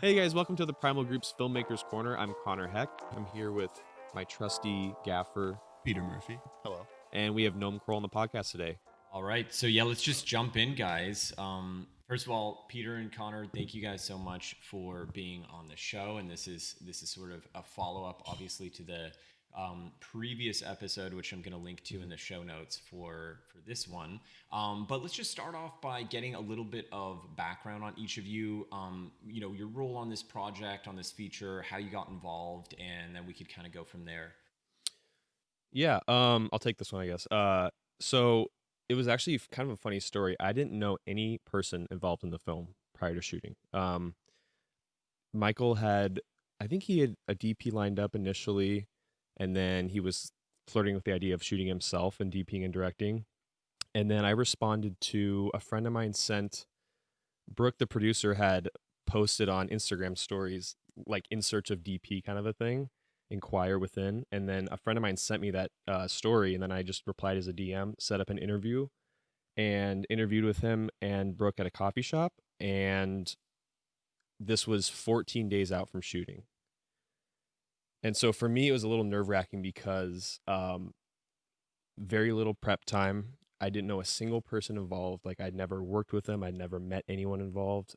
Hey guys, welcome to the Primal Group's Filmmakers Corner. I'm Connor Heck. I'm here with my trusty gaffer, Peter Murphy. Hello. and we have Noam Kroll on the podcast today. All right, so yeah, let's just jump in, guys. First of all, Peter and Connor, thank you guys so much for being on the show, and this is sort of a follow up, obviously, to the previous episode, which I'm going to link to in the show notes for this one. But let's just start off by getting a little bit of background on each of you. Your role on this project, on this feature, how you got involved, and then we could kind of go from there. Yeah, I'll take this one, I guess. So it was actually kind of a funny story. I didn't know any person involved in the film prior to shooting. Michael had, I think he had a DP lined up initially, and then he was flirting with the idea of shooting himself and DPing and directing. And then I responded to a friend of mine sent Brooke, the producer, had posted on Instagram stories, like in search of DP kind of a thing, inquire within. And then a friend of mine sent me that story, and then I just replied as a DM, set up an interview, and interviewed with him and Brooke at a coffee shop. And this was 14 days out from shooting. And so for me, it was a little nerve wracking because very little prep time. I didn't know a single person involved. Like I'd never worked with them. I'd never met anyone involved.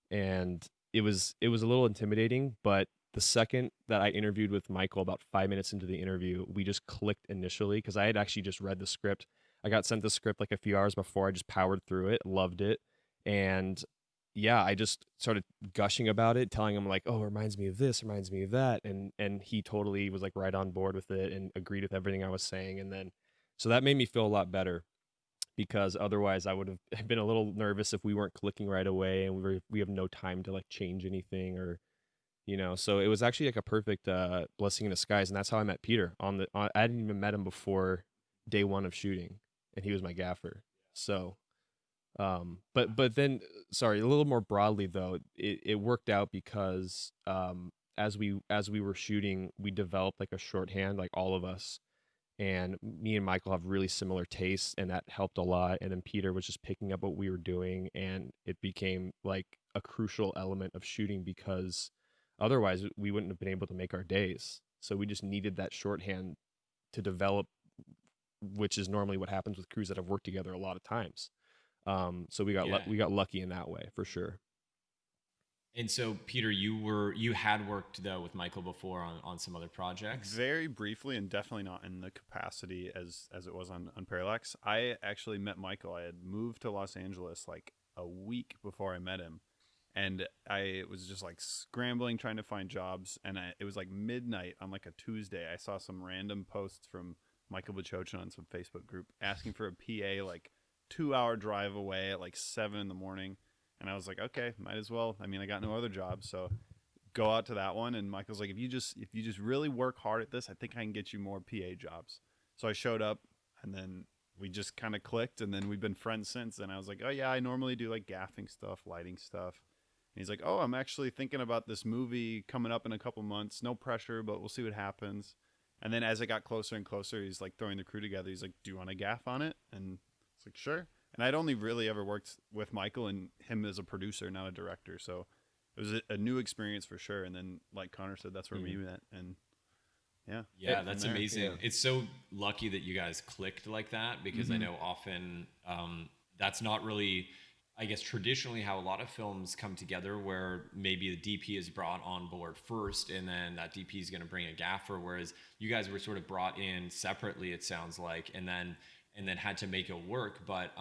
And it was a little intimidating, but the second that I interviewed with Michael, about 5 minutes into the interview, we just clicked initially because I had actually just read the script. I got sent the script like a few hours before. I just powered through it, loved it. And yeah, I just started gushing about it, telling him like, "Oh, it reminds me of this, reminds me of that," and he totally was like right on board with it and agreed with everything I was saying. And then, so that made me feel a lot better because otherwise I would have been a little nervous if we weren't clicking right away and we have no time to like change anything or So it was actually like a perfect blessing in disguise, and that's how I met Peter. I hadn't even met him before day one of shooting, and he was my gaffer. So but then, sorry, a little more broadly though, it worked out because as we were shooting, we developed like a shorthand, like all of us, and me and Michael have really similar tastes, and that helped a lot. And then Peter was just picking up what we were doing, and it became like a crucial element of shooting because otherwise we wouldn't have been able to make our days. So we just needed that shorthand to develop, which is normally what happens with crews that have worked together a lot of times. So Yeah. we got lucky in that way for sure. And so, Peter, you had worked though with Michael before on some other projects. Very briefly, and definitely not in the capacity as it was on Parallax. I actually met Michael. I had moved to Los Angeles like a week before I met him, and I was just like scrambling trying to find jobs. And it was like midnight on like a Tuesday. I saw some random posts from Michael Bachochin on some Facebook group asking for a PA like 2 hour drive away at like 7 in the morning. And I was like, okay, might as well. I mean, I got no other job, so go out to that one. And Michael's like, if you just really work hard at this, I think I can get you more PA jobs. So I showed up, and then we just kind of clicked, and then we've been friends since. And I was like, oh yeah, I normally do like gaffing stuff, lighting stuff. And he's like, oh, I'm actually thinking about this movie coming up in a couple months. No pressure, but we'll see what happens. And then as it got closer and closer, he's like throwing the crew together. He's like, do you want to gaff on it? And it's like, sure. And I'd only really ever worked with Michael and him as a producer, not a director. So it was a new experience for sure. And then, like Connor said, that's where we met. And yeah, Yeah, that's amazing. Yeah. It's so lucky that you guys clicked like that because I know often that's not really, I guess, traditionally how a lot of films come together where maybe the DP is brought on board first and then that DP is going to bring a gaffer, whereas you guys were sort of brought in separately, it sounds like, and then had to make it work. But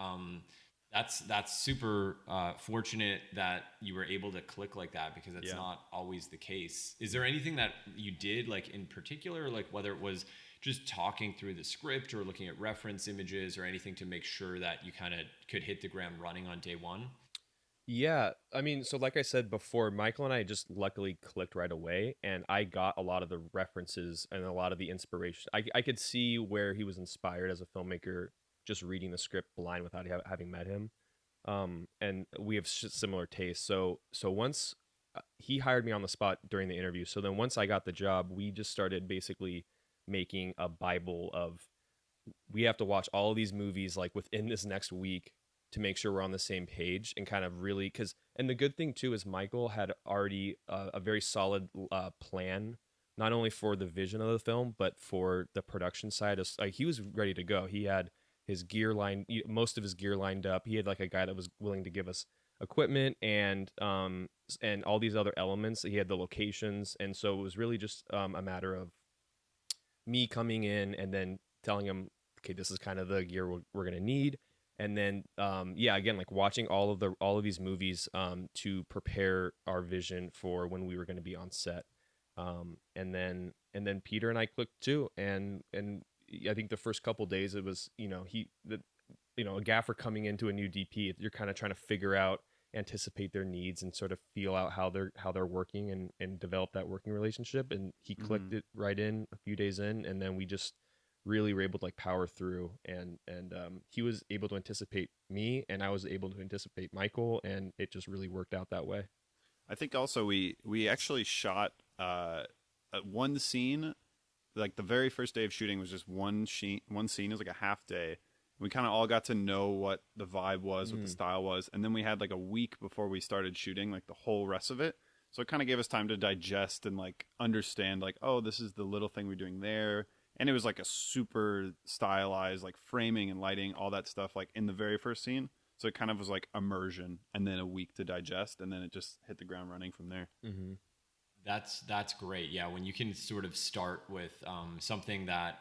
that's super fortunate that you were able to click like that because that's not always the case. Is there anything that you did like in particular, like whether it was just talking through the script or looking at reference images or anything to make sure that you kind of could hit the ground running on day one? Yeah, I mean, so like I said before, Michael and I just luckily clicked right away, and I got a lot of the references and a lot of the inspiration. I could see where he was inspired as a filmmaker just reading the script blind without having met him. And we have similar tastes. So once he hired me on the spot during the interview, so then once I got the job, we just started basically making a Bible of we have to watch all of these movies like within this next week to make sure we're on the same page and kind of really because and the good thing too is Michael had already a very solid plan not only for the vision of the film but for the production side of like he was ready to go. He had his gear line most of his gear lined up. He had like a guy that was willing to give us equipment and all these other elements. He had the locations, and so it was really just a matter of me coming in and then telling him, okay, this is kind of the gear we're gonna need, and then yeah, again, like watching all of these movies to prepare our vision for when we were going to be on set, and then Peter and I clicked too, and I think the first couple days it was a gaffer coming into a new DP, you're kind of trying to figure out, anticipate their needs, and sort of feel out how they're working and develop that working relationship. And he Mm-hmm. clicked it right in a few days in, and then we just really were able to like power through. And he was able to anticipate me, and I was able to anticipate Michael, and it just really worked out that way. I think also we actually shot one scene. Like the very first day of shooting was just one scene. It was like a half day. We kind of all got to know what the vibe was, what the Mm. style was, and then we had like a week before we started shooting, like the whole rest of it. So it kind of gave us time to digest and like understand, like, oh, this is the little thing we're doing there. And it was like a super stylized, like framing and lighting, all that stuff, like in the very first scene. So it kind of was like immersion, and then a week to digest, and then it just hit the ground running from there. Mm-hmm. That's great. Yeah, when you can sort of start with something that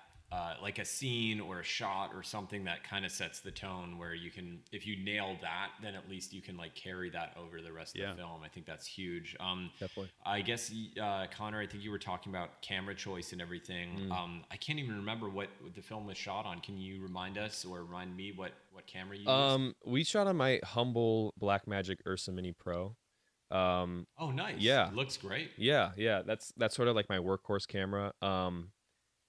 like a scene or a shot or something that kind of sets the tone, where you can, if you nail that, then at least you can like carry that over the rest of Yeah. the film. I think that's huge. Definitely. I guess Connor, I think you were talking about camera choice and everything. Mm. I can't even remember what the film was shot on. Can you remind us or remind me what camera you used? We shot on my humble Blackmagic Ursa Mini Pro. Um, Oh, nice. yeah, It looks great. yeah. That's sort of like my workhorse camera.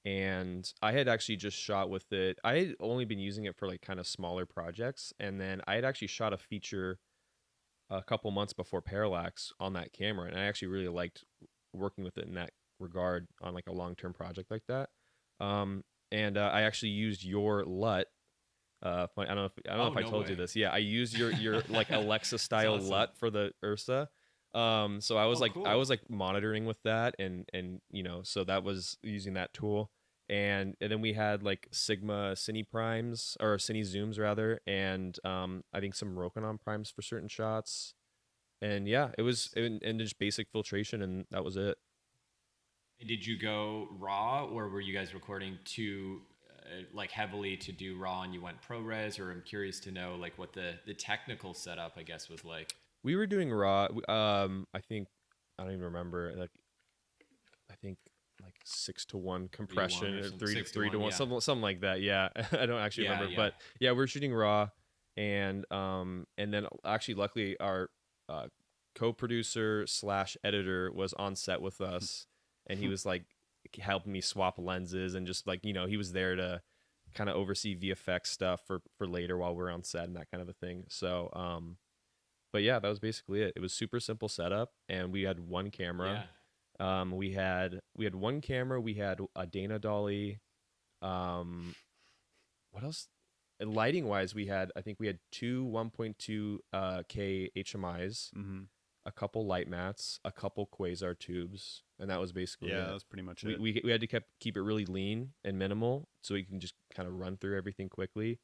And I had actually just shot with it. I had only been using it for like kind of smaller projects, and then I had actually shot a feature a couple months before Parallax on that camera, and I actually really liked working with it in that regard on like a long term project like that. Um, and I actually used your LUT. I don't know if I Oh, no told you way. this. Yeah, I used your like Alexa That's style awesome. LUT for the Ursa. So I was Oh, like I cool. was like monitoring with that, and so that was using that tool. And then we had like Sigma Cine primes or Cine zooms rather, and I think some Rokinon primes for certain shots. And yeah, it was Nice. and just basic filtration, and that was it. And did you go raw, or were you guys recording too like heavily to do raw, and you went ProRes? Or I'm curious to know like what the technical setup I guess was like. We were doing raw. I think I don't even remember. Like I think like 6-to-1 3-1 compression or or some three to six to three to one. one, Yeah, something like that. Yeah, I don't actually yeah, remember, yeah. but yeah, we're shooting raw, and then actually, luckily, our uh, co-producer slash editor was on set with us, and he was like helping me swap lenses and just like he was there to kind of oversee VFX stuff for later while we're on set and that kind of a thing. So but yeah, that was basically it. It was super simple setup, and we had one camera. Yeah. We had one camera. We had a Dana dolly. Um, what else? Lighting wise, I think we had two 1.2 K HMIs, Mm-hmm. a couple light mats, a couple quasar tubes, and that was basically Yeah, that it. was pretty much We it. we we had to keep it really lean and minimal, so we can just kind of run through everything quickly,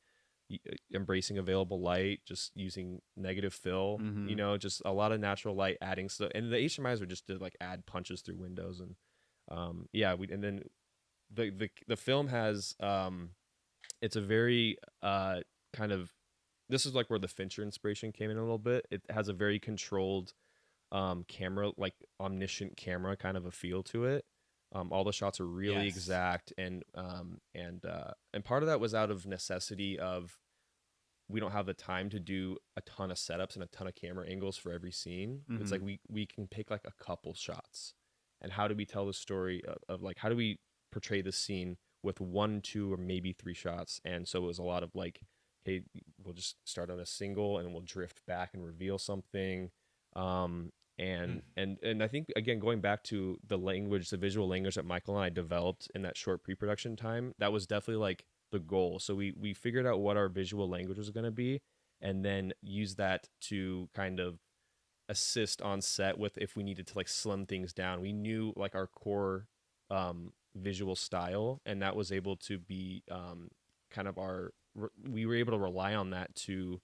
embracing available light, just using negative fill, Mm-hmm. just a lot of natural light, adding stuff. And the HMIs were just to like add punches through windows. And yeah, we and then the film has it's a very kind of, this is like where the Fincher inspiration came in a little bit. It has a very controlled camera, like omniscient camera kind of a feel to it. All the shots are really Yes. exact, and part of that was out of necessity of we don't have the time to do a ton of setups and a ton of camera angles for every scene. It's Mm-hmm. like we can pick like a couple shots. And how do we tell the story of like how do we portray the scene with one, two, or maybe three shots? And so it was a lot of like, hey, we'll just start on a single and we'll drift back and reveal something. And I think again going back to the language, the visual language that Michael and I developed in that short pre-production time, that was definitely like the goal. So we figured out what our visual language was going to be, and then use that to kind of assist on set with if we needed to like slim things down. We knew like our core visual style, and that was able to be kind of we were able to rely on that to,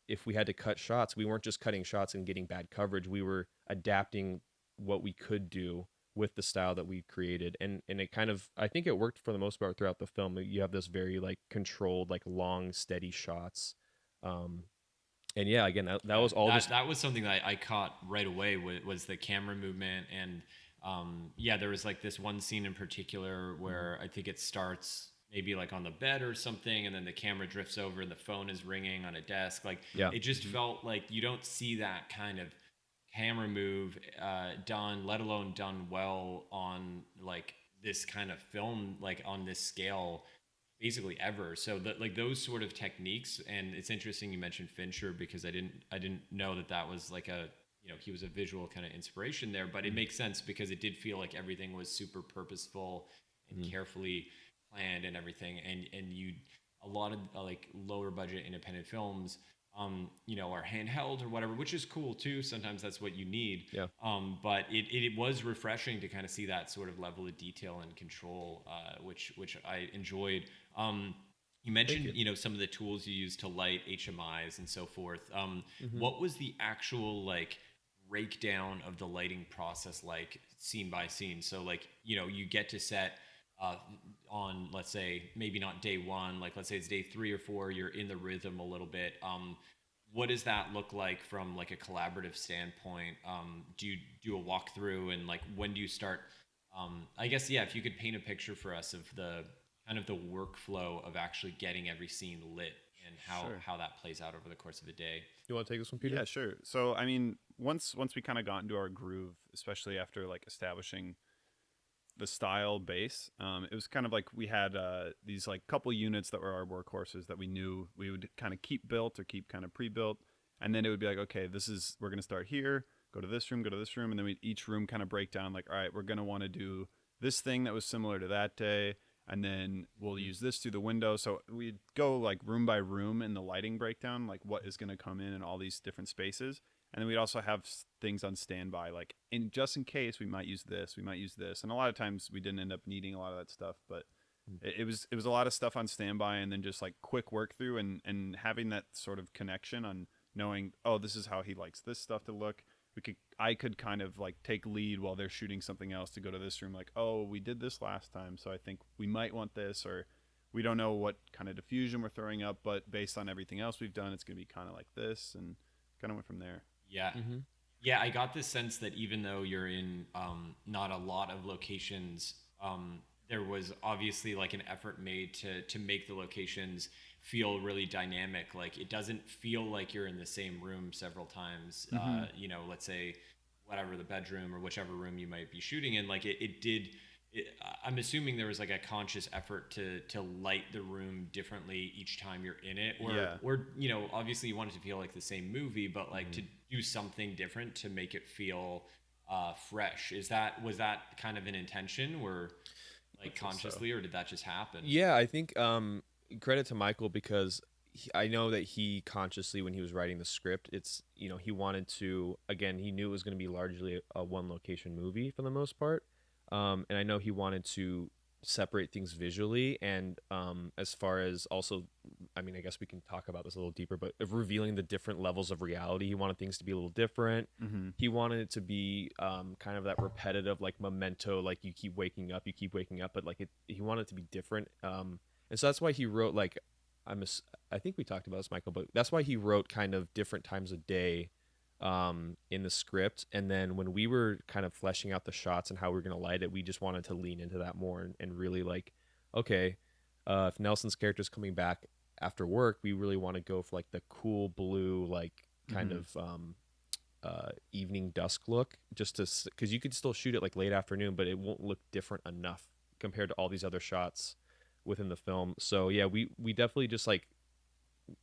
if we had to cut shots, we weren't just cutting shots and getting bad coverage. We were adapting what we could do with the style that we created, and it kind of, I think it worked for the most part throughout the film. You have this very like controlled, like long, steady shots. Um, and yeah, again, that Yeah, was all just. that was something that I caught right away was the camera movement. And yeah, there was like this one scene in particular where I think it starts maybe like on the bed or something, and then the camera drifts over and the phone is ringing on a desk. Like Yeah. it just felt like you don't see that kind of camera move done, let alone done well on like this kind of film, like on this scale, basically ever. So that like those sort of techniques. And it's interesting you mentioned Fincher, because I didn't know that that was like a, he was a visual kind of inspiration there. But it makes sense because it did feel like everything was super purposeful and Mhm. carefully planned and everything. And you, a lot of like lower budget independent films, are handheld or whatever, which is cool too. Sometimes that's what you need. Yeah. But it was refreshing to kind of see that sort of level of detail and control, which I enjoyed. You Thank mentioned, you. some of the tools you use to light HMIs and so forth. Hmm. What was the actual like breakdown of the lighting process like scene by scene? So like, you get to set uh, on, let's say, maybe not day one, like let's say it's day 3 or 4, you're in the rhythm a little bit. What does that look like from like a collaborative standpoint? Do you do a walkthrough, and like when do you start? I guess, yeah, if you could paint a picture for us of the kind of the workflow of actually getting every scene lit and Sure. how that plays out over the course of a day. You want to take this one, Peter? Yeah, sure. So I mean, once we kind of got into our groove, especially after like establishing the style base, it was kind of like we had these like couple units that were our workhorses that we knew we would kind of keep built or keep kind of pre-built, and then it would be like, okay, we're gonna start here, go to this room, go to this room, and then we each room kind of break down like, all right, we're gonna want to do this thing that was similar to that day, and then we'll use this through the window. So we'd go like room by room in the lighting breakdown, like what is going to come in all these different spaces. And then we'd also have things on standby, like in just in case we might use this, we might use this. And a lot of times we didn't end up needing a lot of that stuff, but it was a lot of stuff on standby, and then just like quick work through, and having that sort of connection on knowing, oh, this is how he likes this stuff to look. I could kind of like take lead while they're shooting something else to go to this room, like, oh, we did this last time, so I think we might want this, or we don't know what kind of diffusion we're throwing up, but based on everything else we've done, it's going to be kind of like this, and kind of went from there. Yeah. Hmm. Yeah, I got this sense that even though you're in not a lot of locations, there was obviously like an effort made to make the locations feel really dynamic. Like it doesn't feel like you're in the same room several times. Mm-hmm. Let's say whatever the bedroom or whichever room you might be shooting in, like it did. I'm assuming there was like a conscious effort to light the room differently each time you're in it, Yeah. or obviously you want it to feel like the same movie, but like to do something different to make it feel fresh. Was that kind of an intention, or I like feel so. consciously, or did that just happen? Yeah, I think credit to Michael because I know that he consciously, when he was writing the script, it's, he wanted to, again, he knew it was going to be largely a one location movie for the most part. And I know he wanted to separate things visually, and as far as also, I mean, I guess we can talk about this a little deeper, but of revealing the different levels of reality, he wanted things to be a little different. Mm-hmm. He wanted it to be kind of that repetitive, like Memento, like you keep waking up, you keep waking up, but like he wanted it to be different. And so that's why he wrote like, I think we talked about this, Michael, but that's why he wrote kind of different times of day in the script. And then when we were kind of fleshing out the shots and how we were going to light it, we just wanted to lean into that more, and really like, okay, if Nelson's character is coming back after work, we really want to go for like the cool blue, like kind Mm-hmm. of evening dusk look, just to, because you could still shoot it like late afternoon, but it won't look different enough compared to all these other shots within the film. So yeah, we definitely just like,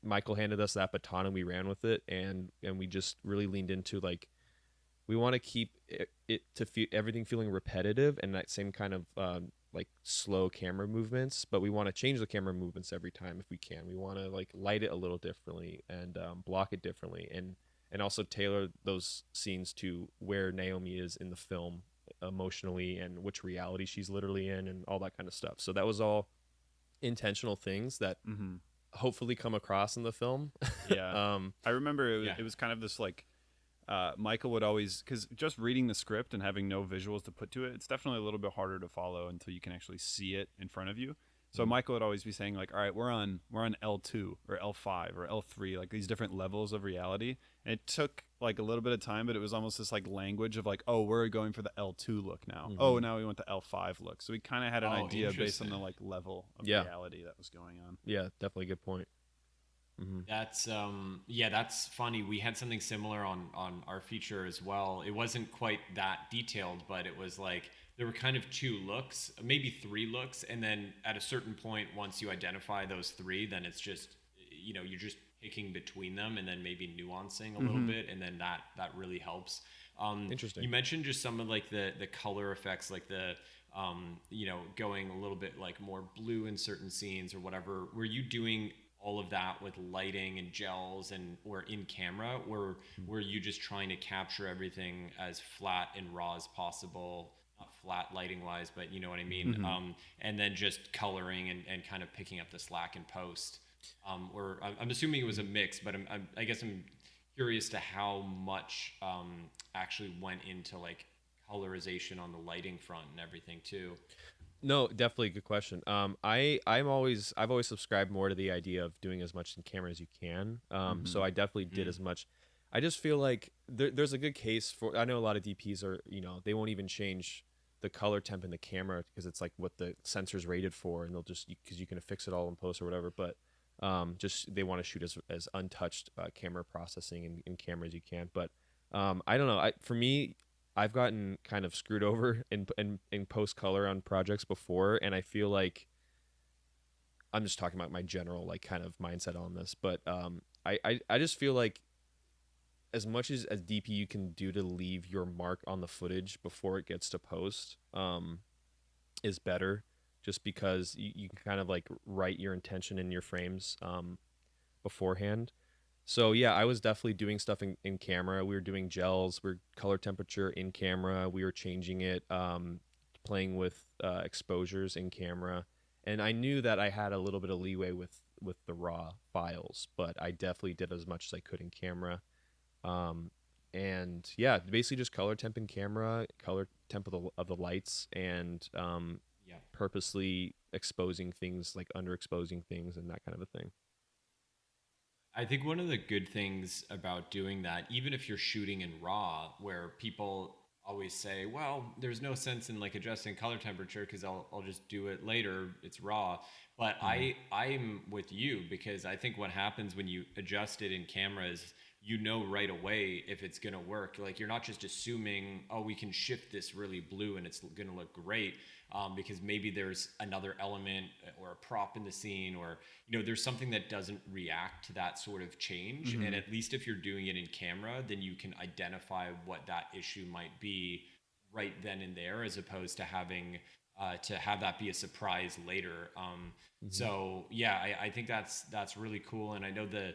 Michael handed us that baton and we ran with it, and we just really leaned into like, we want to keep it to feel everything feeling repetitive, and that same kind of like slow camera movements, but we want to change the camera movements every time if we can. We want to like light it a little differently and block it differently, and also tailor those scenes to where Naomi is in the film emotionally and which reality she's literally in and all that kind of stuff. So that was all intentional things that Mm-hmm. hopefully come across in the film. Yeah, um, I remember Yeah. it was kind of this like Michael would always, because just reading the script and having no visuals to put to it, it's definitely a little bit harder to follow until you can actually see it in front of you. So mm, Michael would always be saying like, "All right, we're on L2 or L5 or L3, like these different levels of reality." And it took like a little bit of time, but it was almost this like language of like, "Oh, we're going for the L2 look now. Oh, mhm. now we want the L5 look." So we kind of had an Oh, idea based on interesting. the like level of Yeah, reality that was going on. yeah, definitely a good point. Hmm. That's yeah, that's funny. We had something similar on our feature as well. It wasn't quite that detailed, but it was like there were kind of two looks, maybe three looks, and then at a certain point, once you identify those three, then it's just you're just picking between them and then maybe nuancing a little Mm-hmm. bit, and then that really helps. You Interesting. mentioned just some of like the color effects, like the going a little bit like more blue in certain scenes or whatever. Were you doing all of that with lighting and gels and or in camera, or Mm. were you just trying to capture everything as flat and raw as possible, not flat lighting wise, but you know what I mean, Mm-hmm. and then just coloring and kind of picking up the slack in post, or I'm assuming it was a mix, but I guess I'm curious to how much actually went into like colorization on the lighting front and everything too. No, definitely a good question. I've always subscribed more to the idea of doing as much in camera as you can. Mm-hmm. So I definitely did Mm, as much. I just feel like there's a good case for. I know a lot of DPs are, they won't even change the color temp in the camera because it's like what the sensor's rated for, and they'll just because you can fix it all in post or whatever. But just they want to shoot as untouched camera processing in camera as you can. But I don't know. For me, I've gotten kind of screwed over in post color on projects before, and I feel like I'm just talking about my general like kind of mindset on this, but I just feel like as much as DP you can do to leave your mark on the footage before it gets to post is better, just because you can kind of like write your intention in your frames beforehand. So yeah, I was definitely doing stuff in camera. We were doing gels, we are color temperature in camera. We were changing it, playing with exposures in camera. And I knew that I had a little bit of leeway with the raw files, but I definitely did as much as I could in camera. Um, and yeah, basically just color temp in camera, color temp of the lights, and yeah. purposely exposing things like underexposing things and that kind of a thing. I think one of the good things about doing that, even if you're shooting in RAW, where people always say, well, there's no sense in like adjusting color temperature because I'll just do it later. It's RAW. But Mm-hmm. I'm with you because I think what happens when you adjust it in camera is you know right away if it's going to work. Like you're not just assuming, oh, we can shift this really blue and it's going to look great, because maybe there's another element or a prop in the scene, or there's something that doesn't react to that sort of change. And Mm-hmm. at least if you're doing it in camera, then you can identify what that issue might be right then and there, as opposed to have that be a surprise later. Mm-hmm. So yeah, I think that's really cool. And I know the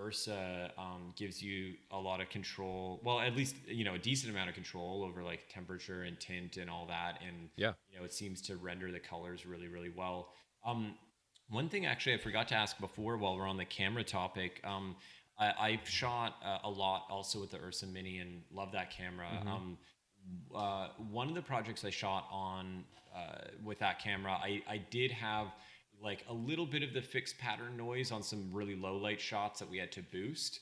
Ursa gives you a lot of control. Well, at least a decent amount of control over like temperature and tint and all that. And Yeah. it seems to render the colors really, really well. Um, One thing actually I forgot to ask before while we're on the camera topic. I've shot a lot also with the Ursa Mini and love that camera. Mm-hmm. One of the projects I shot on with that camera, I did have like a little bit of the fixed pattern noise on some really low light shots that we had to boost.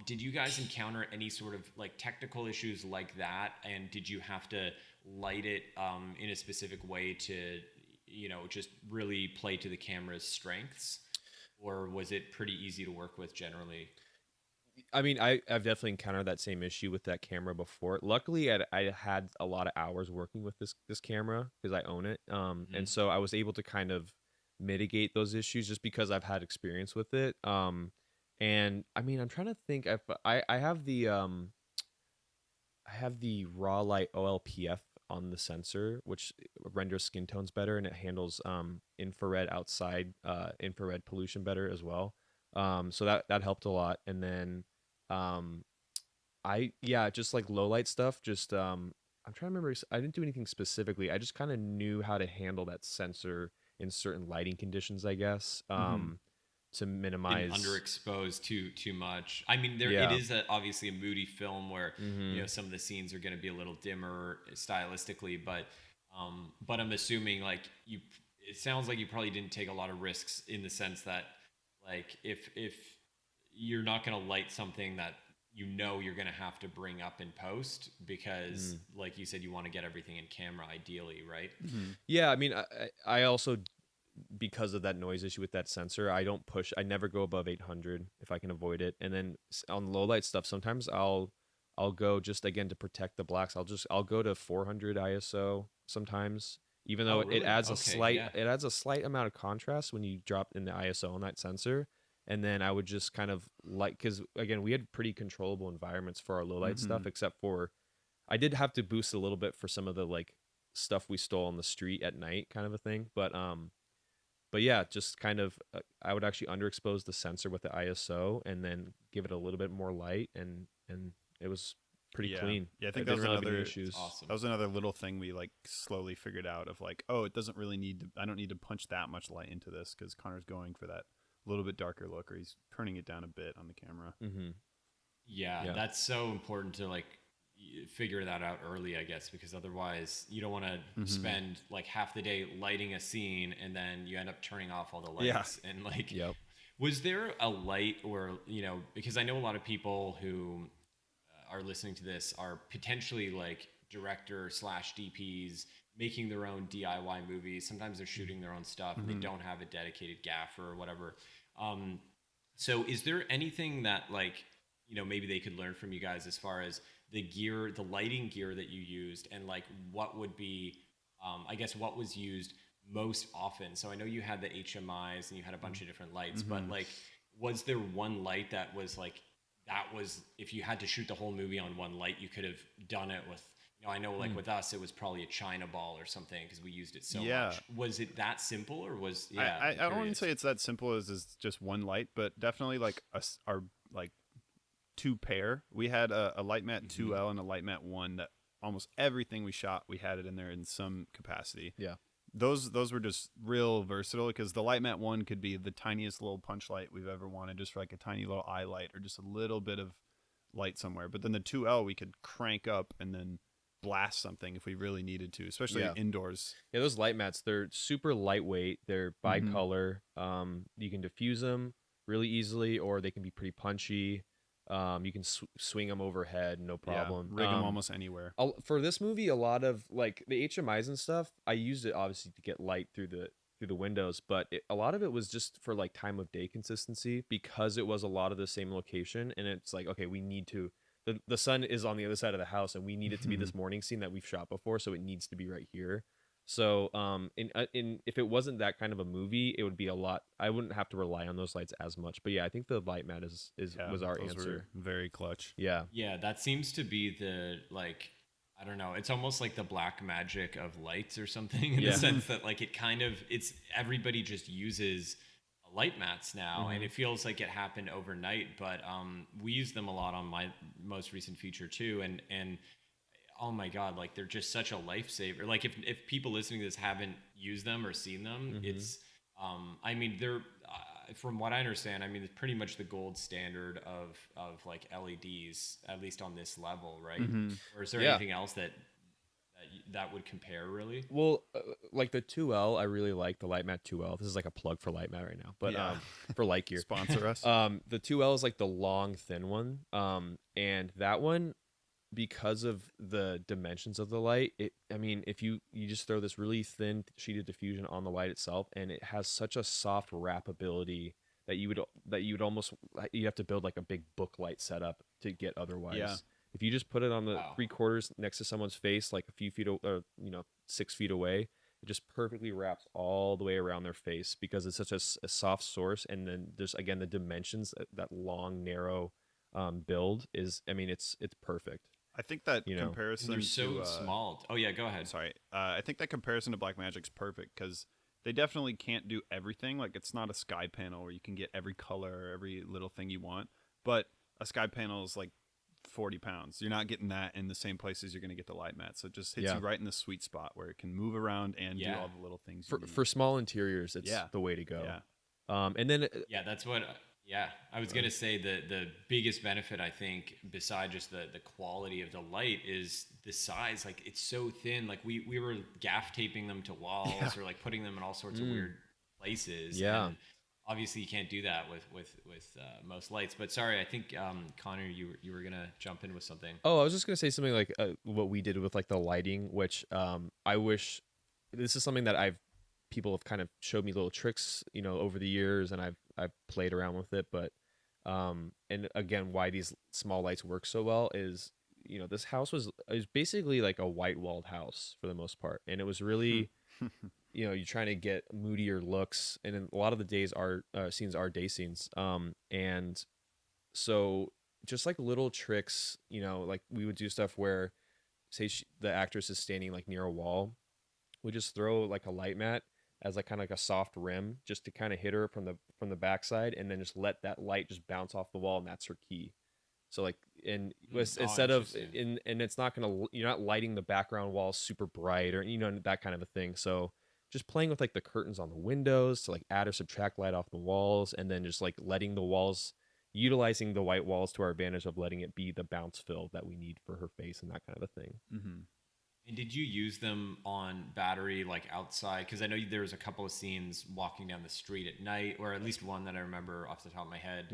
Did you guys encounter any sort of like technical issues like that? And did you have to light it in a specific way to, just really play to the camera's strengths? Or was it pretty easy to work with generally? I mean, I've definitely encountered that same issue with that camera before. Luckily, I had a lot of hours working with this camera because I own it, and Mhm. so I was able to kind of mitigate those issues just because I've had experience with it. And I mean, I'm trying to think. I have the raw light OLPF on the sensor, which renders skin tones better, and it handles infrared outside infrared pollution better as well. So that helped a lot. And then um, I yeah, just like low light stuff. Just I'm trying to remember. I didn't do anything specifically. I just kind of knew how to handle that sensor in certain lighting conditions, I guess, Mm-hmm. to Didn't minimize. underexpose too much. I mean, there it Yeah. is obviously a moody film where Mm-hmm. some of the scenes are going to be a little dimmer stylistically, but I'm assuming like you. It sounds like you probably didn't take a lot of risks in the sense that like if you're not going to light something that you're going to have to bring up in post because Mm. like you said you want to get everything in camera ideally, right? Mm-hmm. Yeah, I mean, I also, because of that noise issue with that sensor, I don't push. I never go above 800 if I can avoid it. And then on low light stuff, sometimes I'll go just again to protect the blacks. I'll go to 400 ISO sometimes, even though Oh, it really? adds a Okay, slight yeah. it adds a slight amount of contrast when you drop in the ISO on that sensor. And then I would just kind of like, because again, we had pretty controllable environments for our low light Mm-hmm. stuff, except for I did have to boost a little bit for some of the like stuff we stole on the street at night, kind of a thing. But yeah, just kind of I would actually underexpose the sensor with the ISO and then give it a little bit more light, and it was pretty Yeah. clean. Yeah, I I think didn't really have any issues. Awesome. that was another little thing we like slowly figured out of like, oh, it doesn't really need to I don't need to punch that much light into this cuz Connor's going for that little bit darker look or he's turning it down a bit on the camera. Mm-hmm. Yeah, Yeah. that's so important to like figure that out early, I guess, because otherwise you don't want to Mhm. spend like half the day lighting a scene and then you end up turning off all the Yeah. lights. And like, Yep. was there a light or, because I know a lot of people who are listening to this are potentially like director slash DPs making their own DIY movies. Sometimes they're shooting their own stuff and they Mhm. don't have a dedicated gaffer or whatever. Um, so is there anything that like, maybe they could learn from you guys as far as the gear, the lighting gear that you used and like what would be, I guess what was used most often? So I know you had the HMIs and you had a bunch of different lights, but Mhm. like, was there one light that was like, that was, if you had to shoot the whole movie on one light, you could have done it with, I know like Mm. with us, it was probably a China ball or something because we used it so Yeah. much. Was it that simple or was, I, yeah, I, I'm I don't want to curious. say it's that simple as just one light, but definitely like our like two pair. We had a light mat Hmm. 2L and a light mat 1 that almost everything we shot we had it in there in some capacity. Yeah. Those were just real versatile because the light mat 1 could be the tiniest little punch light we've ever wanted, just for like a tiny little eye light or just a little bit of light somewhere. But then the 2L we could crank up and then blast something if we really needed to, especially Yeah. indoors. Yeah, those light mats, they're super lightweight. They're Mm-hmm. bicolor. You can diffuse them really easily, or they can be pretty punchy. You can swing them overhead, no Yeah, problem. rig them almost anywhere. For this movie, a lot of like the HMIs and stuff, I used it obviously to get light through the windows, but a lot of it was just for like time of day consistency because it was a lot of the same location, and it's like okay, we need to. The sun is on the other side of the house, and we need it to be this morning scene that we've shot before, so it needs to be right here. So, in if it wasn't that kind of a movie, it would be a lot. I wouldn't have to rely on those lights as much. But yeah, I think the light mat is Yeah, was our those were answer. very clutch. Yeah. Yeah, that seems to be the like, I don't know, it's almost like the black magic of lights or something in the Yeah. sense that like it kind of it's everybody just uses light mats now and Hmm. it feels like it happened overnight, but we use them a lot on my most recent feature too, and oh my god, like they're just such a lifesaver. Like if people listening to this haven't used them or seen them, Hmm. it's I mean they're from what I understand, I mean it's pretty much the gold standard of like LEDs, at least on this level, right? Mm-hmm. Or is there Yeah. anything else that would compare really? Well, like the 2L, I really like the Light Mat 2L. This is like a plug for Light Mat right now, but Yeah. for light gear. Sponsor us. The 2L is like the long, thin one. And that one, because of the dimensions of the light, I mean, if you just throw this really thin sheet of diffusion on the light itself, and it has such a soft wrappability that you would almost you have to build like a big book light setup to get Yeah. otherwise. If you just put it on the Wow. 3/4 next to someone's face, like a few feet, or 6 feet away, it just perfectly wraps all the way around their face because it's such a soft source. And then there's again the dimensions, that long, narrow build is. I mean, it's perfect. I think that you know. And comparison they're so to small. Oh yeah, go ahead. sorry, I think that comparison to Blackmagic's perfect because they definitely can't do everything. Like it's not a sky panel where you can get every color, every little thing you want. But a sky panel is like 40 pounds. You're not getting that in the same places you're going to get the light mat. So it just hits Yeah. you right in the sweet spot where it can move around and do Yeah. all the little things you need. For small interiors, it's Yeah. the way to go. Yeah. And then Yeah, that's what. Yeah, I was gonna say the biggest benefit I think, beside just the quality of the light, is the size. Like it's so thin. Like we were gaff taping them to walls or like putting them in all sorts of weird places. Yeah. And obviously you can't do that with most lights. But sorry, I think Connor, you were gonna jump in with something. Oh, I was just gonna say something like what we did with like the lighting, which I wish this is something that people have kind of showed me little tricks, you know, over the years, and I've played around with it. But and again, why these small lights work so well is, you know, this house was basically like a white walled house for the most part, and it was really, you know, you're trying to get moodier looks, and in a lot of the days are scenes are day scenes, and so just like little tricks, you know, like we would do stuff where say the actress is standing like near a wall, we just throw like a light mat as like kind of like a soft rim just to kind of hit her from the backside, and then just let that light just bounce off the wall, and that's her key. So like instead of and it's not gonna, you're not lighting the background walls super bright or, you know, that kind of a thing. So just playing with like the curtains on the windows to like add or subtract light off the walls, and then just like letting the walls, utilizing the white walls to our advantage of letting it be the bounce fill that we need for her face and that kind of a thing. Mm-hmm. And did you use them on battery, like outside? Because I know there was a couple of scenes walking down the street at night, or at least one that I remember off the top of my head,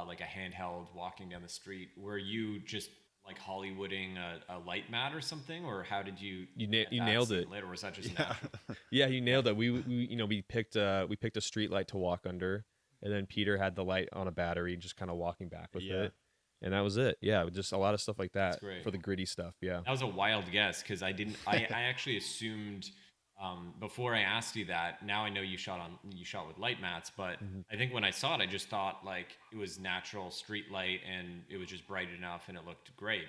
like a handheld walking down the street. Were you just like Hollywooding a light mat or something, or how did you You get that nailed scene it. lit, or was that just natural? Yeah, you nailed it. We you know, we picked a street light to walk under, and then Peter had the light on a battery, just kind of walking back with Yeah. it, and that was it. Yeah, just a lot of stuff like that great. for the gritty stuff. Yeah. That was a wild guess because I didn't. I actually assumed before I asked you that. Now I know you shot with light mats, but I think when I saw it, I just thought like it was natural street light and it was just bright enough and it looked great.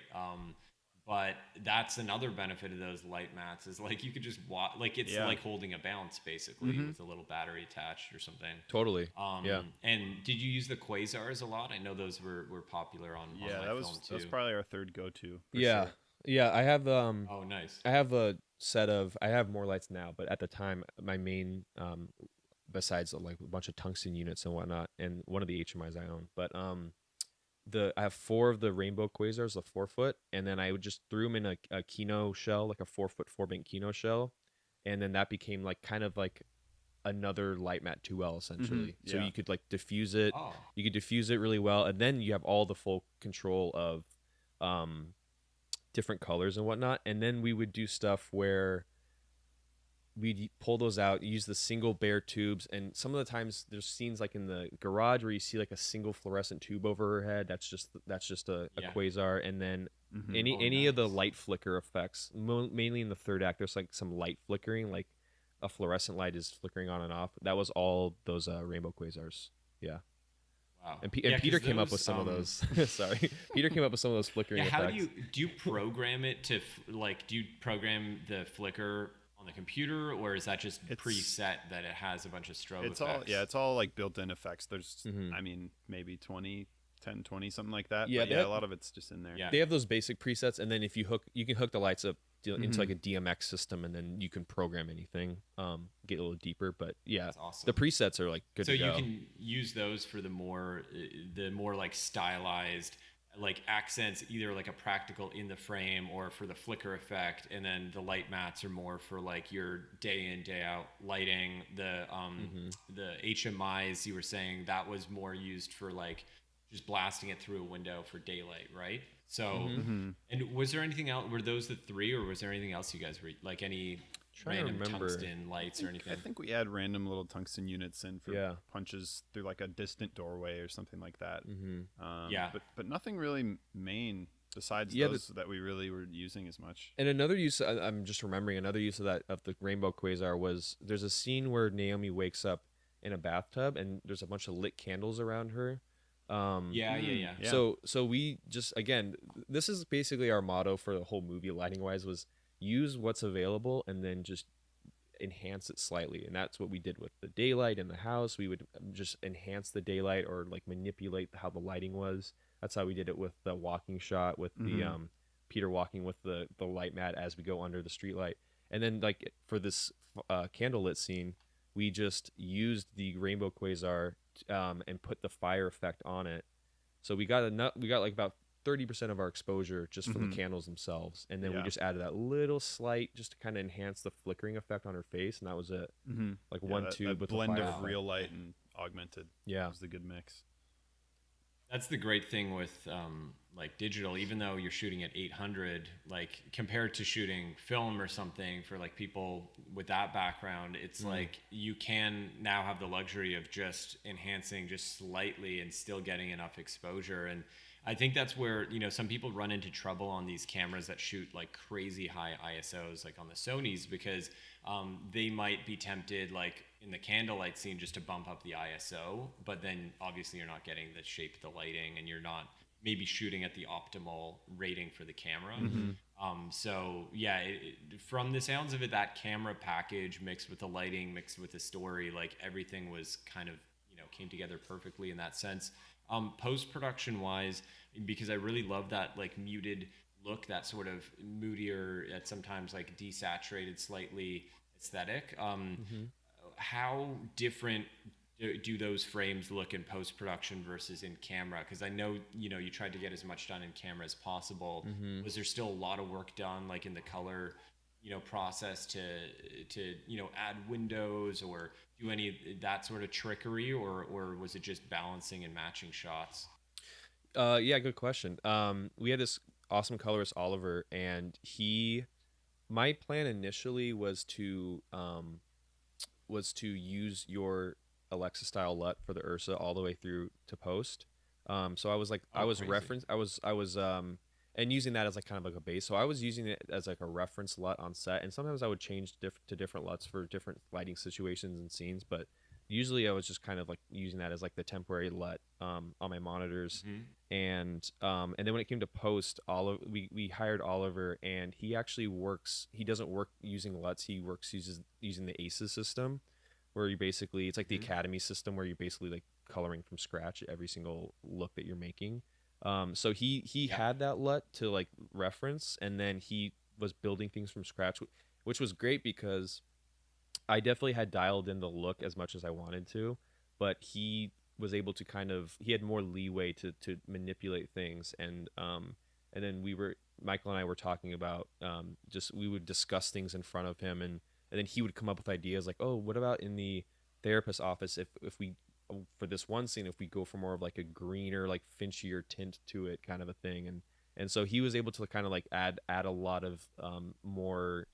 But that's another benefit of those light mats is like you could just walk, like it's like holding a bounce basically with a little battery attached or something. Totally. Yeah. And did you use the quasars a lot? I know those were popular on my film too. That was probably our third go-to. Yeah. Sure. Yeah. I have Oh, nice. I have a set of, I have more lights now, but at the time my main besides like a bunch of tungsten units and whatnot, and one of the HMIs I own, but I have 4 of the rainbow quasars, the 4-foot, and then I would just threw them in a Kino shell, like a 4-foot 4-bank Kino shell, and then that became like kind of like another light mat 2L essentially. So Yeah. you could like diffuse it, Oh. you could diffuse it really well, and then you have all the full control of different colors and whatnot. And then we would do stuff where we'd pull those out, use the single bare tubes, and some of the times there's scenes like in the garage where you see like a single fluorescent tube over her head. That's just a quasar, and then any of the light flicker effects, mainly in the third act. There's like some light flickering, like a fluorescent light is flickering on and off. That was all those rainbow quasars. Yeah. Wow. And Peter came up with some of those. Sorry, Peter came up with some of those flickering How effects. do you program it to like? Do you program the flicker on the computer, or is that just preset that it has a bunch of strobe effects? It's all like built-in effects. There's I mean maybe 20 something like that. Yeah, but yeah, a lot of it's just in there. Yeah. They have those basic presets, and then if you can hook the lights up into like a DMX system, and then you can program anything. Get a little deeper, but yeah, That's awesome. the presets are like good So to go. you can use those for the more like stylized like accents, either like a practical in the frame or for the flicker effect, and then the light mats are more for like your day in day out lighting. The HMIs you were saying that was more used for like just blasting it through a window for daylight, right? So and was there anything else? Were those the 3, or was there anything else you guys were like any Trying to random remember. tungsten lights or anything? I think we add random little tungsten units in for punches through like a distant doorway or something like that. But nothing really main besides those that we really were using as much. And another use, I'm just remembering another use of the rainbow quasar was there's a scene where Naomi wakes up in a bathtub and there's a bunch of lit candles around her. Yeah. So we just, again, this is basically our motto for the whole movie lighting wise was use what's available and then just enhance it slightly, and that's what we did with the daylight in the house. We would just enhance the daylight or like manipulate how the lighting was. That's how we did it with the walking shot with the Mm-hmm. Peter walking with the light mat as we go under the street light. And then like for this candlelit scene, we just used the rainbow quasar and put the fire effect on it. So we got like about 30% of our exposure just from the Mm-hmm. candles themselves, and then we Yeah. just added that little slight just to kind of enhance the flickering effect on her face, and that was it. Mm-hmm. Like Yeah, one that, tube that with the blend fire of Wow. effect. real light and augmented Yeah. was the good mix. That's the great thing with like digital, even though you're shooting at 800, like compared to shooting film or something for like people with that background, it's like you can now have the luxury of just enhancing just slightly and still getting enough exposure. And I think that's where, you know, some people run into trouble on these cameras that shoot like crazy high ISOs, like on the Sonys, because they might be tempted, like in the candlelight scene, just to bump up the ISO, but then obviously you're not getting the shape of the lighting and you're not maybe shooting at the optimal rating for the camera. Mm-hmm. So yeah, from the sounds of it, that camera package mixed with the lighting, mixed with the story, like everything was kind of, you know, came together perfectly in that sense. Post production wise, because I really love that like muted look, that sort of moodier, at sometimes like desaturated, slightly aesthetic. Mm-hmm. How different do those frames look in post production versus in camera? Because I know, you know, you tried to get as much done in camera as possible. Mm-hmm. Was there still a lot of work done, like in the color, you know, process to you know, add windows or do any of that sort of trickery, or was it just balancing and matching shots? Yeah, good question. We had this awesome colorist Oliver, and he. My plan initially was to use your Alexa style LUT for the Ursa all the way through to post. So I was like, I Oh, was crazy. reference, and using that as like kind of like a base. So I was using it as like a reference LUT on set, and sometimes I would change to different LUTs for different lighting situations and scenes. But usually I was just kind of like using that as like the temporary LUT on my monitors. Hmm. And then when it came to post, we hired Oliver, and he actually works. He doesn't work using LUTs. He works uses using the ACES system, where you basically it's like the Hmm. Academy system where you're basically like coloring from scratch every single look that you're making. So he Yeah. had that LUT to like reference, and then he was building things from scratch, which was great because I definitely had dialed in the look as much as I wanted to, but he was able to kind of he had more leeway to manipulate things, and then we were Michael and I were talking about just we would discuss things in front of him, and then he would come up with ideas like, oh, what about in the therapist's office if we for this one scene if we go for more of like a greener like finchier tint to it kind of a thing, and so he was able to kind of like add a lot of more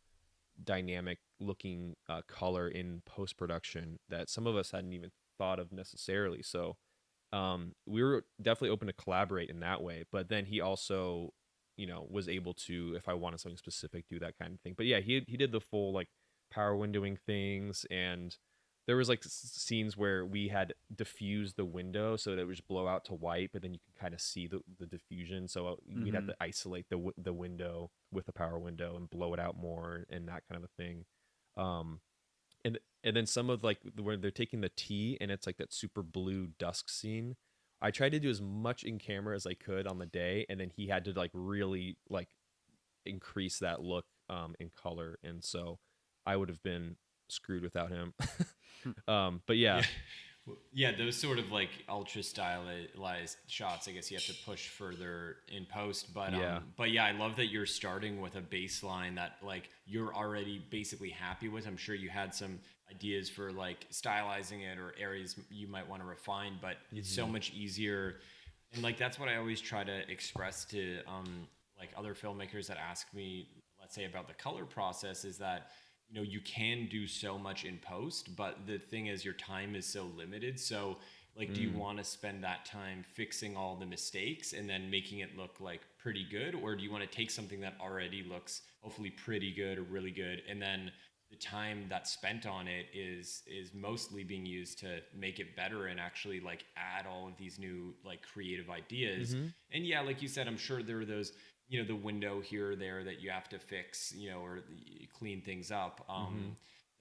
dynamic looking color in post production that some of us hadn't even thought of necessarily. So we were definitely open to collaborate in that way. But then he also, you know, was able to, if I wanted something specific, do that kind of thing. But yeah, he did the full like power windowing things, and there was like scenes where we had diffused the window so that it would just blow out to white, but then you could kind of see the diffusion. So we'd have Mm-hmm. to isolate the window with a power window and blow it out more and that kind of a thing. Um, and then some of like where they're taking the tea and it's like that super blue dusk scene. I tried to do as much in camera as I could on the day, and then he had to like really like increase that look in color, and so I would have been screwed without him. But yeah, Yeah. Yeah, those sort of like ultra stylized shots, I guess you have to push further in post. yeah, But yeah, I love that you're starting with a baseline that like you're already basically happy with. I'm sure you had some ideas for like stylizing it or areas you might want to refine, but it's so hmm much easier. And like that's what I always try to express to like other filmmakers that ask me, let's say, about the color process, is that, you know, you can do so much in post, but the thing is your time is so limited. So like, do you mm, want to spend that time fixing all the mistakes and then making it look like pretty good, or do you want to take something that already looks hopefully pretty good or really good and then the time that's spent on it is mostly being used to make it better and actually like add all of these new like creative ideas. Mm-hmm. And yeah, like you said, I'm sure there are those, the window here or there that you have to fix, or clean things up. Mm-hmm.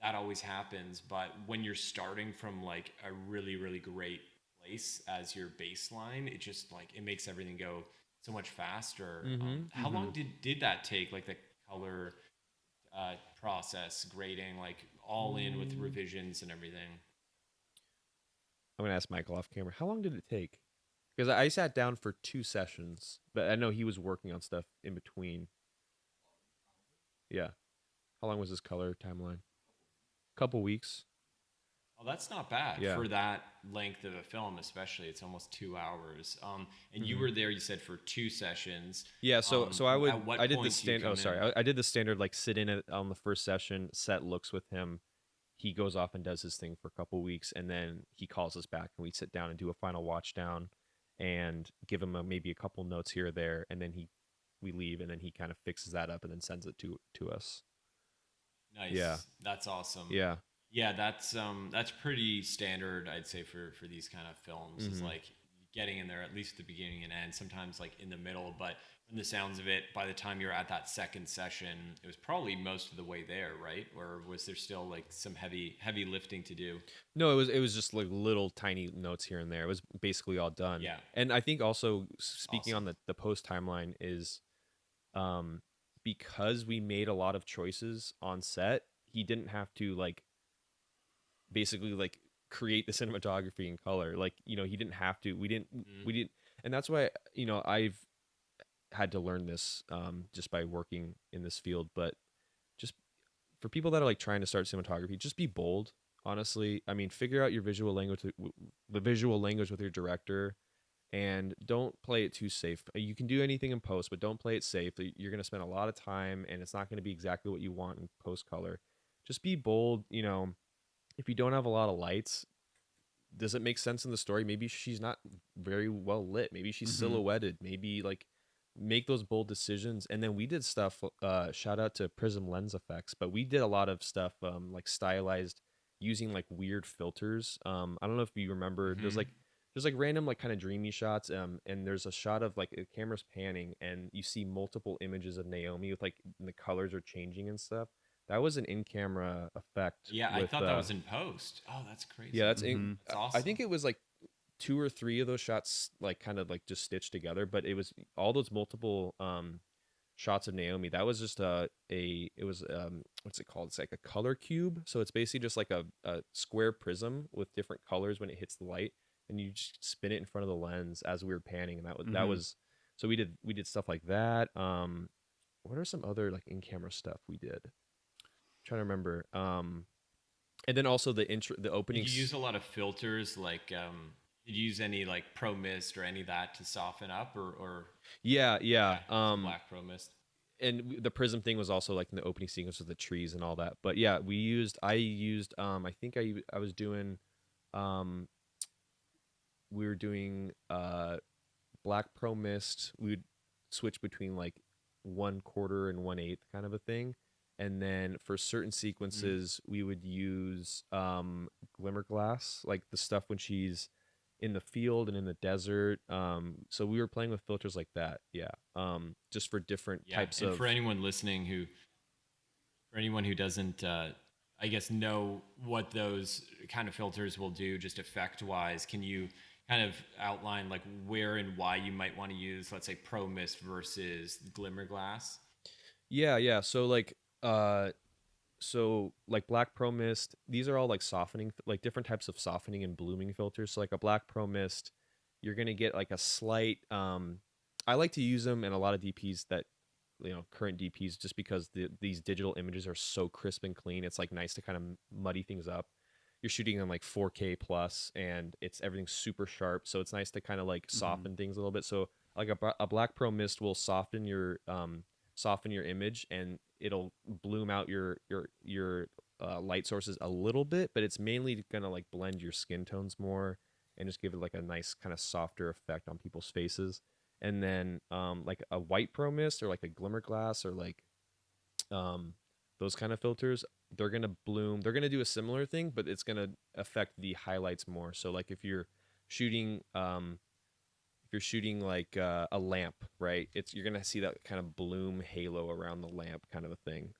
That always happens. But when you're starting from like a really, really great place as your baseline, it just like it makes everything go so much faster. Mm-hmm. How long did that take? Like the color process, grading, like all in with Mm. revisions and everything. I'm gonna ask Michael off camera. How long did it take? Because I sat down for 2 sessions, but I know he was working on stuff in between. Yeah. How long was his color timeline? Couple weeks. Oh, that's not bad Yeah. for that length of a film, especially. It's almost 2 hours. And you Mm-hmm. were there, you said, for 2 sessions. Yeah. So At I what did the point do you stand. Oh, come sorry. in? I did the standard like sit in on the first session, set looks with him. He goes off and does his thing for a couple weeks, and then he calls us back, and we sit down and do a final watch down, and give him maybe a couple notes here or there, and then we leave, and then he kind of fixes that up and then sends it to us. Yeah. Nice. That's awesome. Yeah. Yeah, that's pretty standard, I'd say, for these kind of films, is Mm-hmm. like getting in there at least at the beginning and end, sometimes like in the middle. But from the sounds of it, by the time you're at that second session, it was probably most of the way there, right? Or was there still like some heavy lifting to do? No, it was just like little tiny notes here and there. It was basically all done. Yeah, And I think also speaking on awesome. the post timeline is um because we made a lot of choices on set, he didn't have to like basically like create the cinematography in color. Like, he didn't have to. Mm, We didn't and that's why, I've had to learn this just by working in this field, but just for people that are like trying to start cinematography, just be bold. Honestly, I mean, figure out your visual language, the visual language with your director, and don't play it too safe. You can do anything in post, but don't play it safe. You're going to spend a lot of time, and it's not going to be exactly what you want in post color. Just be bold. If you don't have a lot of lights, does it make sense in the story? Maybe she's not very well lit. Maybe she's Mm-hmm. silhouetted. Maybe like make those bold decisions. And then we did stuff. Shout out to Prism Lens Effects, but we did a lot of stuff like stylized using like weird filters. I don't know if you remember. There's mm-hmm. like random like kind of dreamy shots. And there's a shot of like a camera's panning, and you see multiple images of Naomi with like the colors are changing and stuff. That was an in-camera effect Yeah, I with thought that was in post. Oh, that's yeah, crazy. that's in. Mm-hmm. It's I think awesome. it was like two or three of those shots, like kind of like just stitched together. But it was all those multiple shots of Naomi. That was just it was what's it called? It's like a color cube. So it's basically just like a square prism with different colors when it hits the light, and you just spin it in front of the lens as we were panning, and that Mm-hmm. was so we did stuff like that. What are some other like in camera stuff we did? trying to remember. And then also the Did you openings. use a lot of filters? Like, did you use any like Pro Mist or any of that to soften up, or Yeah, yeah. yeah, some black Pro Mist? And the prism thing was also like in the opening sequence with the trees and all that. But yeah, I used I think I was doing um we were doing black pro mist. We would switch between like 1/4 and 1/8 kind of a thing. And then for certain Mm. sequences we would use glimmer glass, like the stuff when she's in the field and in the desert. So we were playing with filters like that. Yeah. Just for different Yeah, types and of. for anyone who doesn't, I guess, know what those kind of filters will do, just effect wise, can you kind of outline like where and why you might want to use, let's say, Pro Mist versus Glimmer Glass? Yeah, yeah. So like black pro mist, these are all like softening, like different types of softening and blooming filters. So like a black pro mist, you're gonna get like a slight. I like to use them in a lot of DPs that current DPs, just because these digital images are so crisp and clean. It's like nice to kind of muddy things up. You're shooting on like 4K plus, and it's everything's super sharp. So it's nice to kind of like Mm-hmm. soften things a little bit. So like a black pro mist will soften your image, and it'll bloom out your light sources a little bit, but it's mainly gonna like blend your skin tones more and just give it like a nice kind of softer effect on people's faces. And then like a white pro mist or like a glimmer glass or like um those kind of filters, they're gonna bloom. They're gonna do a similar thing, but it's gonna affect the highlights more. So like shooting if you're shooting like a lamp, right? It's you're gonna see that kind of bloom halo around the lamp, kind of a thing.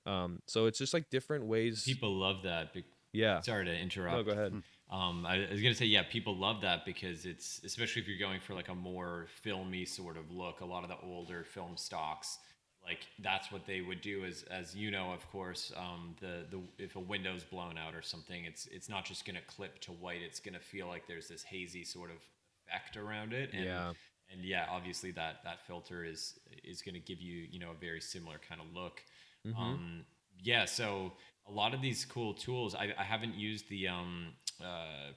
So it's just like different ways. People love that. Yeah. Sorry to No, go interrupt. ahead. I was gonna say, yeah, people love that because it's, especially if you're going for like a more filmy sort of look. A lot of the older film stocks, like that's what they would do. As you know, of course, the if a window's blown out or something, it's not just gonna clip to white. It's gonna feel like there's this hazy sort of effect around it, Yeah. and yeah, obviously that filter is gonna give you, you know, a very similar kind of look. Mm-hmm. Um, yeah, so a lot of these cool tools. I haven't used the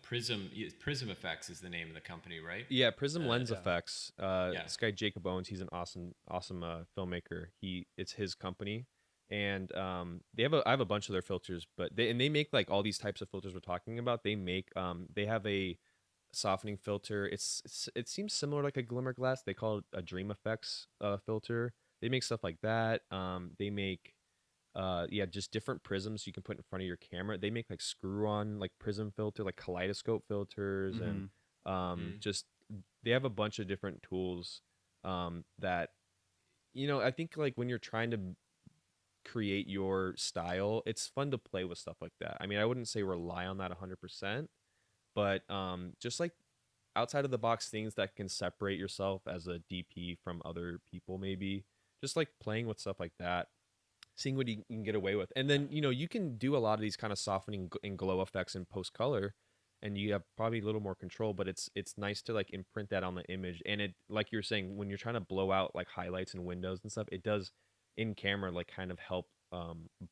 Prism Effects is the name of the company, right? Yeah, Prism Lens Yeah. Effects. Yeah. This guy Jacob Owens, he's an awesome filmmaker. It's his company, and I have a bunch of their filters, but they make like all these types of filters we're talking about. They have a softening filter. It seems similar like a glimmer glass. They call it a Dream Effects filter. They make stuff like that. They make yeah, just different prisms you can put in front of your camera. They make like screw on like prism filter, like kaleidoscope filters, and Mm-hmm. Mm. just they have a bunch of different tools that I think like when you're trying to create your style, it's fun to play with stuff like that. I mean, I wouldn't say rely on that 100%, but just like outside of the box things that can separate yourself as a DP from other people, maybe just like playing with stuff like that, seeing what you can get away with. And then, you can do a lot of these kind of softening and glow effects in post color, and you have probably a little more control, but it's nice to like imprint that on the image. And it, like you're saying, when you're trying to blow out like highlights and windows and stuff, it does in camera like kind of help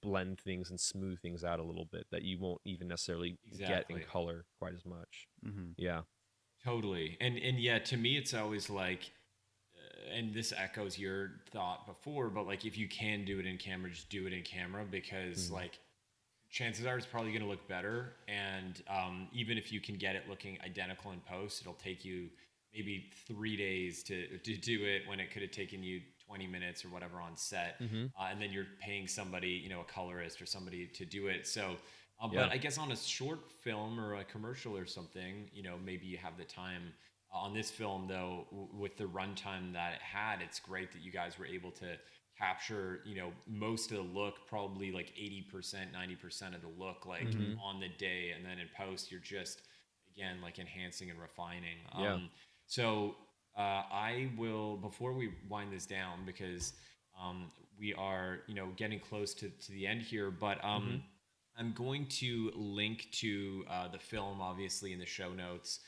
blend things and smooth things out a little bit that you won't even necessarily get in Exactly. color quite as much. Mm-hmm. Yeah. Totally. And yeah, to me, it's always like, and this echoes your thought before, but like if you can do it in camera, just do it in camera because Mhm. like chances are it's probably going to look better. And even if you can get it looking identical in post, it'll take you maybe 3 days to do it when it could have taken you 20 minutes or whatever on set. Mhm. And then you're paying somebody, you know, a colorist or somebody to do it. So, Yeah. but I guess on a short film or a commercial or something, you know, maybe you have the time. On this film, though, with the runtime that it had, it's great that you guys were able to capture, you know, most of the look, probably like 80%, 90% of the look, like Mhm. on the day. And then in post, you're just, again, like enhancing and refining. Yeah. So I will, before we wind this down, because we are, you know, getting close to the end here, but Mhm. I'm going to link to the film, obviously, in the show notes.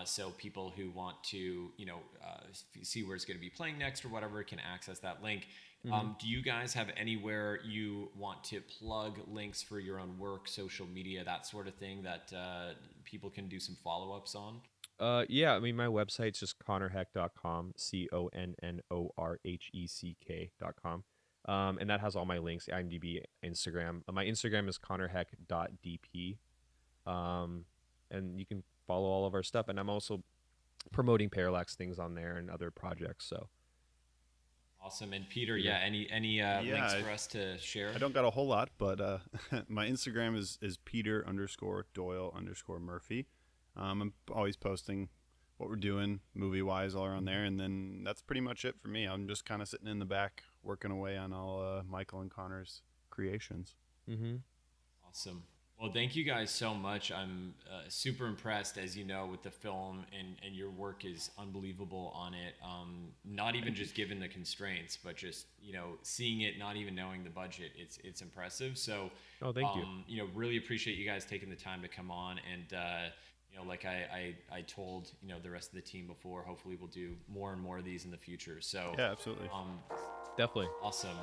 So people who want to, you know, see where it's going to be playing next or whatever can access that link. Mhm. Do you guys have anywhere you want to plug links for your own work, social media, that sort of thing that people can do some follow-ups on? Yeah, I mean, my website's just connorheck.com, CONNORHECK.com. And that has all my links, IMDb, Instagram. My Instagram is connorheck.dp. Um, and you can follow all of our stuff. And I'm also promoting Parallax things on there and other projects. So, Awesome. And Peter, Peter. yeah, any Yeah, links for us to share? I don't got a whole lot, but my Instagram is Peter_Doyle_Murphy. I'm always posting what we're doing movie wise all around there, and then that's pretty much it for me. I'm just kind of sitting in the back working away on all Michael and Connor's creations. Mm-hmm. Awesome. Well, thank you guys so much. I'm super impressed, as you know, with the film, and your work is unbelievable on it. Not even just given the constraints, but just, you know, seeing it, not even knowing the budget, it's impressive. So, Oh, thank you. you know, really appreciate you guys taking the time to come on. And you know, like I told, you know, the rest of the team before, hopefully we'll do more and more of these in the future. So, Yeah, absolutely. um, Definitely. awesome.